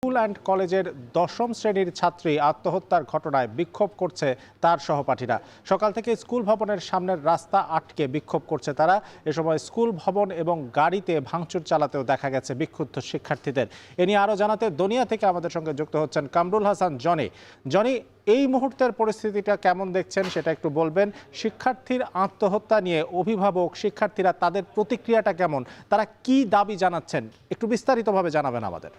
School and কলেজের দশম শ্রেণীর ছাত্রী আত্মহত্যার ঘটনায় বিক্ষোভ করছে তার সহপাঠীরা। সকাল থেকে স্কুল ভবনের সামনের রাস্তা আটকে বিক্ষোভ করছে তারা। এ সময় স্কুল ভবন এবং গাড়িতে ভাঙচুর চালাতেও দেখা গেছে বিক্ষুব্ধ শিক্ষার্থীদের। এ নিয়ে আরও জানাতে দনিয়া থেকে আমাদের সঙ্গে যুক্ত হচ্ছেন কামরুল হাসান জনি। জনি, এই মুহূর্তের পরিস্থিতিটা কেমন দেখছেন সেটা একটু বলবেন। শিক্ষার্থীর আত্মহত্যা নিয়ে অভিভাবক, শিক্ষার্থীরা তাদের প্রতিক্রিয়াটা কেমন, তারা কি দাবি জানাচ্ছেন একটু বিস্তারিতভাবে জানাবেন আমাদের।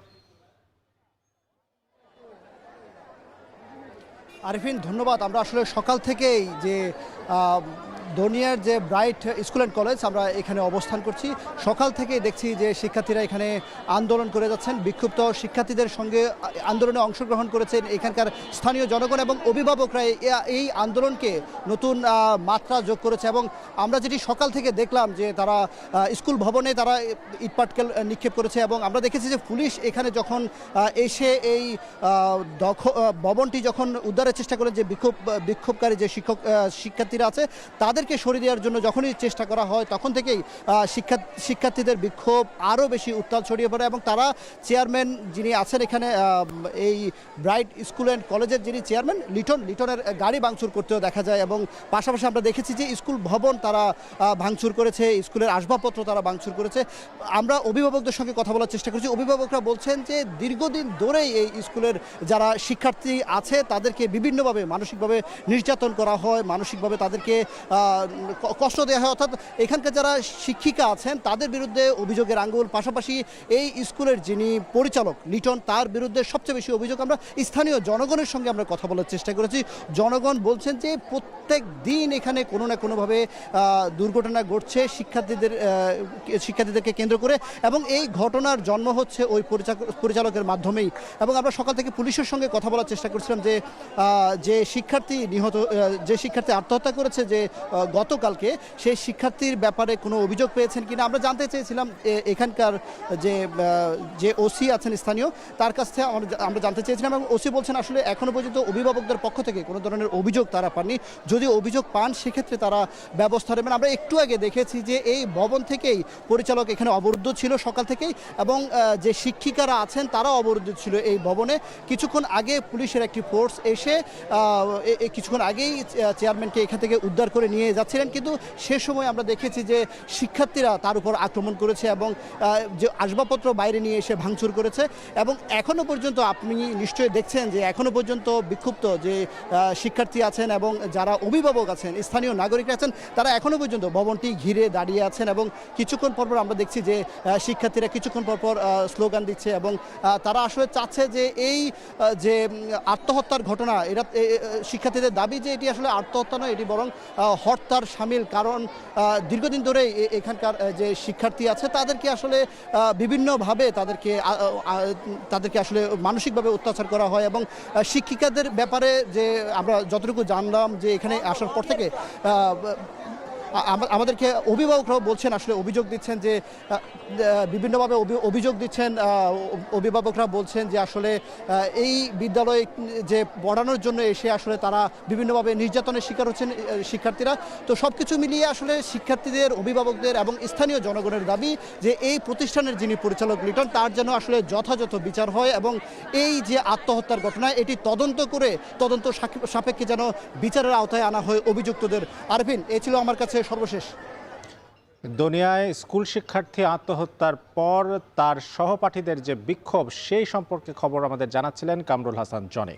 আরিফিন, ধন্যবাদ। আমরা আসলে সকাল থেকেই যে দনিয়ার যে ব্রাইট স্কুল অ্যান্ড কলেজ, আমরা এখানে অবস্থান করছি। সকাল থেকেই দেখছি যে শিক্ষার্থীরা এখানে আন্দোলন করে যাচ্ছেন। বিক্ষুব্ধ শিক্ষার্থীদের সঙ্গে আন্দোলনে অংশগ্রহণ করেছেন এখানকার স্থানীয় জনগণ এবং অভিভাবকরা। এই আন্দোলনকে নতুন মাত্রা যোগ করেছে এবং আমরা যেটি সকাল থেকে দেখলাম যে তারা স্কুল ভবনে তারা ইটপাটকেল নিক্ষেপ করেছে এবং আমরা দেখেছি যে পুলিশ এখানে যখন এসে এই ভবনটি যখন উদ্ধারের চেষ্টা করে, যে বিক্ষোভকারী যে শিক্ষার্থীরা আছে তাদেরকে সরিয়ে দেওয়ার জন্য যখনই চেষ্টা করা হয় তখন থেকেই শিক্ষার্থীদের বিক্ষোভ আরও বেশি উত্তাল ছড়িয়ে পড়ে এবং তারা চেয়ারম্যান যিনি আছেন এখানে এই ব্রাইট স্কুল অ্যান্ড কলেজের যিনি চেয়ারম্যান লিটনের গাড়ি ভাঙচুর করতেও দেখা যায় এবং পাশাপাশি আমরা দেখেছি যে স্কুল ভবন তারা ভাঙচুর করেছে, স্কুলের আসবাবপত্র তারা ভাঙচুর করেছে। আমরা অভিভাবকদের সঙ্গে কথা বলার চেষ্টা করছি। অভিভাবকরা বলছেন যে দীর্ঘদিন ধরেই এই স্কুলের যারা শিক্ষার্থী আছে তাদেরকে বিভিন্নভাবে মানসিকভাবে নির্যাতন করা হয়, মানসিকভাবে তাদেরকে কষ্ট দেওয়া হয়। অর্থাৎ এখানকার যারা শিক্ষিকা আছেন তাদের বিরুদ্ধে অভিযোগের আঙ্গুল। পাশাপাশি এই স্কুলের যিনি পরিচালক লিটন, তার বিরুদ্ধে সবচেয়ে বেশি অভিযোগ। আমরা স্থানীয় জনগণের সঙ্গে আমরা কথা বলার চেষ্টা করেছি। জনগণ বলছেন যে প্রত্যেক দিন এখানে কোনো না কোনোভাবে দুর্ঘটনা ঘটছে শিক্ষার্থীদেরকে কেন্দ্র করে এবং এই ঘটনার জন্ম হচ্ছে ওই পরিচালকের মাধ্যমেই। এবং আমরা সকাল থেকে পুলিশের সঙ্গে কথা বলার চেষ্টা করছিলাম যে শিক্ষার্থী আত্মহত্যা করেছে যে গতকালকে, সেই শিক্ষার্থীর ব্যাপারে কোনো অভিযোগ পেয়েছেন কিনা আমরা জানতে চেয়েছিলাম। এখানকার যে ওসি আছেন স্থানীয়, তার কাছ থেকে আমরা জানতে চেয়েছিলাম এবং ওসি বলছেন আসলে এখনও পর্যন্ত অভিভাবকদের পক্ষ থেকে কোনো ধরনের অভিযোগ তারা পাননি। যদি অভিযোগ পান সেক্ষেত্রে তারা ব্যবস্থা নেবেন। আমরা একটু আগে দেখেছি যে এই ভবন থেকেই পরিচালক এখানে অবরুদ্ধ ছিল সকাল থেকেই এবং যে শিক্ষিকারা আছেন তারাও অবরুদ্ধ ছিল এই ভবনে। কিছুক্ষণ আগে পুলিশের একটি ফোর্স এসে কিছুক্ষণ আগেই চেয়ারম্যানকে এখান থেকে উদ্ধার করে নিয়ে যাচ্ছিলেন, কিন্তু সে সময় আমরা দেখেছি যে শিক্ষার্থীরা তার উপর আক্রমণ করেছে এবং যে আসবাবপত্র বাইরে নিয়ে এসে ভাঙচুর করেছে। এবং এখনও পর্যন্ত আপনি নিশ্চয়ই দেখছেন যে এখনও পর্যন্ত বিক্ষুব্ধ যে শিক্ষার্থী আছেন এবং যারা অভিভাবক আছেন, স্থানীয় নাগরিকরা আছেন, তারা এখনও পর্যন্ত ভবনটি ঘিরে দাঁড়িয়ে আছেন এবং কিছুক্ষণ পরপর আমরা দেখছি যে শিক্ষার্থীরা কিছুক্ষণ পরপর স্লোগান দিচ্ছে এবং তারা আসলে চাচ্ছে যে এই যে আত্মহত্যার ঘটনা, এটা শিক্ষার্থীদের দাবি যে এটি আসলে আত্মহত্যা নয়, এটি বরং হত্যার শামিল। কারণ দীর্ঘদিন ধরে এখানকার যে শিক্ষার্থী আছে তাদেরকে আসলে বিভিন্নভাবে তাদেরকে আসলে মানসিকভাবে অত্যাচার করা হয় এবং শিক্ষিকাদের ব্যাপারে যে আমরা যতটুকু জানলাম যে এখানে আসার পর থেকে আমাদেরকে অভিভাবকরাও বলছেন, আসলে অভিযোগ দিচ্ছেন যে বিভিন্নভাবে অভিযোগ দিচ্ছেন। অভিভাবকরা বলছেন যে আসলে এই বিদ্যালয়ে যে পড়ানোর জন্য এসে আসলে তারা বিভিন্নভাবে নির্যাতনের শিকার হচ্ছেন শিক্ষার্থীরা। তো সব কিছু মিলিয়ে আসলে শিক্ষার্থীদের, অভিভাবকদের এবং স্থানীয় জনগণের দাবি যে এই প্রতিষ্ঠানের যিনি পরিচালক লিটন, তার যেন আসলে যথাযথ বিচার হয় এবং এই যে আত্মহত্যার ঘটনা এটি তদন্ত সাপেক্ষে যেন বিচারের আওতায় আনা হয় অভিযুক্তদের। আরফিন, এই ছিল আমার কাছে সর্বশেষ। দনিয়ায় স্কুল শিক্ষার্থী আত্মহত্যার পর তার সহপাঠীদের যে বিক্ষোভ, সেই সম্পর্কে খবর আমাদের জানাচ্ছিলেন কামরুল হাসান জনি।